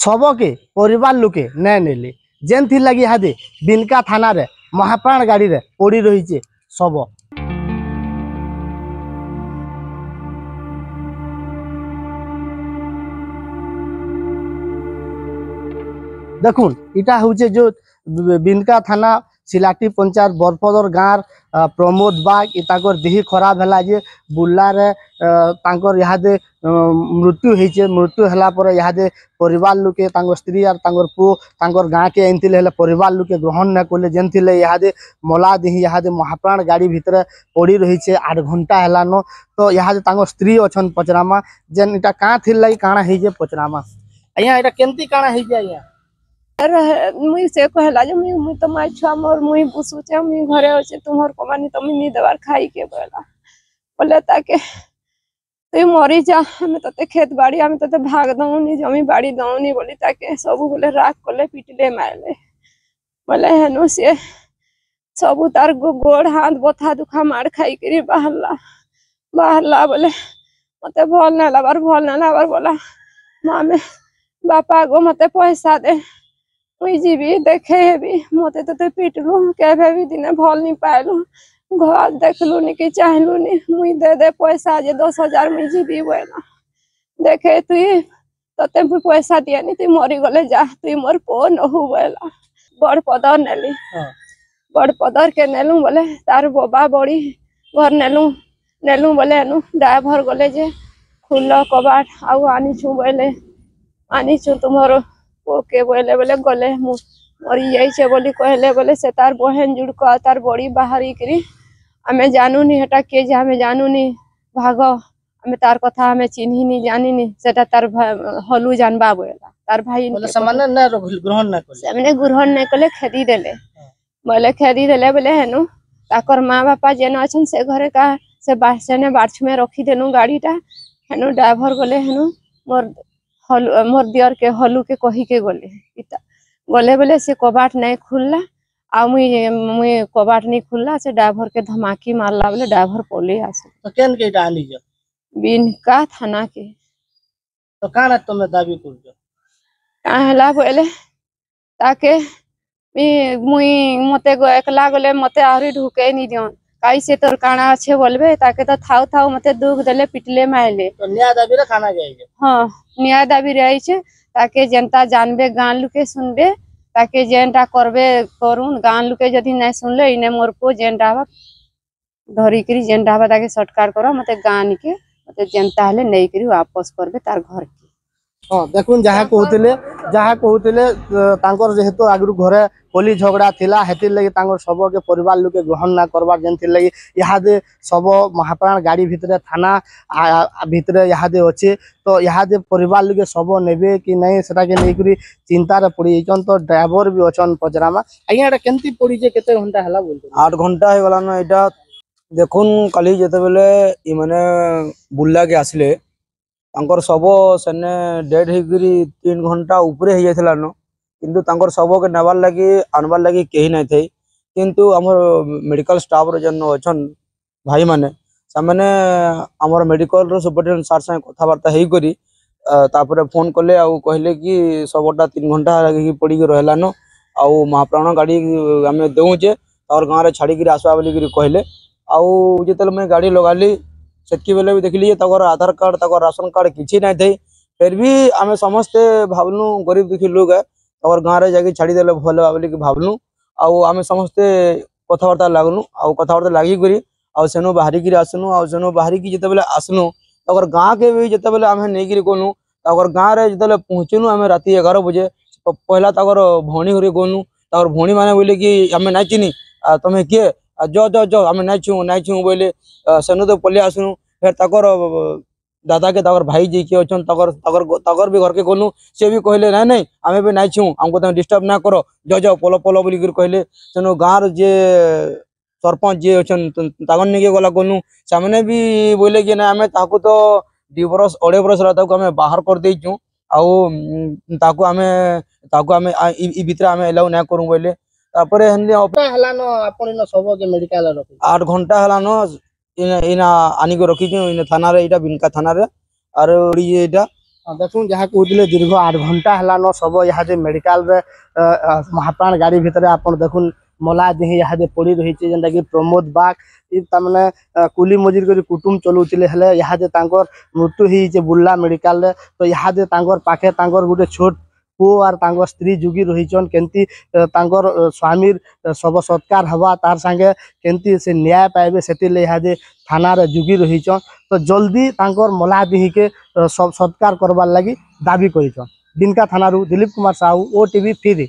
सबके परिवार लोके नै नेले जेन थी लगी हादे बिनका थाना रे महाप्राण गाड़ी रे पड़ी रही छे सब। देखुन इटा होचे जो बिनका थाना सिलाटी पंचायत बरपदर गाँव प्रमोद बाग इताकर देह खराब है जे बुल्ला रे तांकर इहादे मृत्यु होइचे। मृत्यु हला पर इहादे परिवार लोके तांकर स्त्री और तांकर पु तांकर गाँ के एंतिले हले परिवार लोके ग्रहण न करले जेन थिले इहादे मला देही इहादे महाप्राण गाड़ी भीतर पड़ी रही छे 8 घंटा हलानो। तो इहादे तांकर स्त्री अछन पचरामा जेन इटा का थिल काना हेजे पचरामा अया इटा केंती काना हेजे अया मुई से कहला जे मुई तो माय छुआ मोर मुई बुसुचे मुई घरे होचे तुमर कमानी तमी नी देवार खाई के बोले ताके तू मरी जा हमें तते खेत बाड़ी हमें तते भाग दउनी जमी बाड़ी दउनी बोली ताके सब बोले राख कोले पिटले मारले बोले हेनु से सब तार गोड़ हाथ बथा दुखा मार खाई करी बाहरला बोले मते भल ना लाबार बोला मामे बापा गो मते पैसा दे मुई जीवी देखे भी मते तो पिटलु केबे भी दिने भल नहीं पाइलु घर देखलु नी कि चाहलु नी मुई दे पैसा जे 10,000 मुई जीवी बोला देखे तू तते पैसा दिया नी तू मरी गले जा तू मोर पो नहु बोला बड़ पदर नेली बड़ पदर के नेलु बोले तार बाबा बड़ी घर नेलु बोले नु ड्राइवर गले जे खुल्ल कबाट आउ आनी छु बोले आनी छु तुमरो ओके बोले बोले गले मरी जाइछे बोली कहले बोले से तार बहन जुड़को तार बड़ी बाहरी करी हमें जानू नी हटा के जे हमें जानू नी भागो हमें तार कथा हमें चिन्ही नी जानी नी सेटा तार हलू जानबा बोला तार भाई बोले सामान्य न ग्रहण न करले हमने ग्रहण न करले खेदी देले बोले हेनु ताकर माँ बापा जेन अछन से घरे का से बासने बाछ में रखी देनु गाड़ीटा हेनु ड्राइवर बोले हेनु मोर दियर के हलू के कही के गले बोले से कबाट नहीं खुलला आ मुई कबाट नहीं खुलला से ड्राइवर के धमाकी मारला बोले ड्राइवर पोले आसे तो केन के डाली जो बिनका थाना के तो काना तुम दाबी करजो काहला बोले ताके मुई मते एकला गले मते आरी ढुके नहीं दियन काई से तोर काना अच्छे बोलबे ताके तो थाउ मते दुख देले पिटले मारले तो न्याय दाबी रे थाना जाइए। हां न्याय दाबी रही छे ताके जनता जानबे गां लुके सुनबे ताके जेनटा करबे करून गां लुके जदी नै सुनले इने मोर को जेनटा धरी करी जेनटा ताके सटकार करो मते गां निके मते जनता हले नै करी वापस करबे तार घर के। हां देखुन जहा कहउतले तांकर जेहेतु आगरु घरे कोली झगड़ा थिला हेति लगी तांकर सब के परिवार लोके ग्रहण ना करबार जेंथि लगी इहादे सब महाप्राण गाड़ी भितरे थाना भितरे इहादे अछि। तो इहादे परिवार लोके सब नेबे कि नहीं सेटा के नै करी चिंता रे पड़ी जन। तो ड्राइवर भी अछन पजरामा आइया एटा केंती पड़ी जे केते घंटा हला बोलते 8 घंटा हे वाला न एटा देखुन काली जते बेले इ माने बुल्ला के आसले तांकर सब सेने डेड हेगिरी 3 घंटा ऊपर हे जायथला न किंतु तांकर सब के नबार लगी आनबार लगी केही नै थे किंतु हमर मेडिकल स्टाफ रो जन अछन भाई माने सामने हमर मेडिकल रो सुपरटेंडेंट सर से कथा वार्ता हेई करी तापरे फोन करले आ कहले कि सबटा 3 घंटा लगी पड़ी के रहला न आ महाप्राण गाड़ी हमें देउ जे और गां रे छाड़ी के आसवा बोली कहले आ जेतल मैं गाड़ी लगाली सेतकी बेले भी देखली तकर आधार कार्ड तकर राशन कार्ड किछि नै थे फिर भी आमे समस्त भावनु गरीब दुखी लोग है और गाँव रे जाके छाड़ी देले भल बोली भावलु आमे समस्ते कथबार्ता लागनु कथबार्ता लागी करी सेनु बाहरी की आसनु सेनु बाहरी की जिते बेले आसनु तकर गाँ के भी जिते बेले आमे नै गिरी कोनु तकर गाँ रे जिते पहुँचनु आमे राति 11 बजे पहला तकर भौणी घरे गनु तकर भौणी माने बोले कि आमे नै चिनी तमे किए जो आमे नै छु बोले सेनु तो पले आसनु फिर तकर दादा के तकर भाई जी के अछन तकर भी घर के गनु से भी कहले नहीं आमे भी नै छु हमको तमे डिस्टर्ब ना करो जो पलो बोली कहले सेनु गाँव जे सरपंच जे अछन तागन निके गला गनु सामने भी बोले कि ना आमे ताको तो 2 बरस 2.5 बरस रहता को हमें बाहर कर दे छु ताको हमें ई भीतर हमें एलाउ ना करू बोले तापरे हन्ने हला न अपन न सब के मेडिकल रखी 8 घंटा हला न इना आनी को रखी छु इन थाना रे इटा बिनका थाना रे और ये इटा देखुन जहाँ कहते दीर्घ 8 घंटा हेलान सब यहाँ मेडिकल महाप्राण गाड़ी भितर आप देखुन मला देही यहाँ पड़ी रही है जेनटा कि प्रमोद बाग तमाने कुली मजूरी कर कुटुम चलाउले हेले यहाँ मृत्यु हो बुर्ला मेडिकल तो यहाँ पाखे गोटे छोट पुओ आर स्त्री जुगी रहीचन केंती स्वामी शव सत्कार हवा तार संगे केंती से न्याय पाइबे से यहाँ थाना रे जुगी रहीचन तो जल्दी मला देही के सब सत्कार करवार लगी दाबी करिचन। बिनका थाना दिलीप कुमार साहू, OTV फ्री।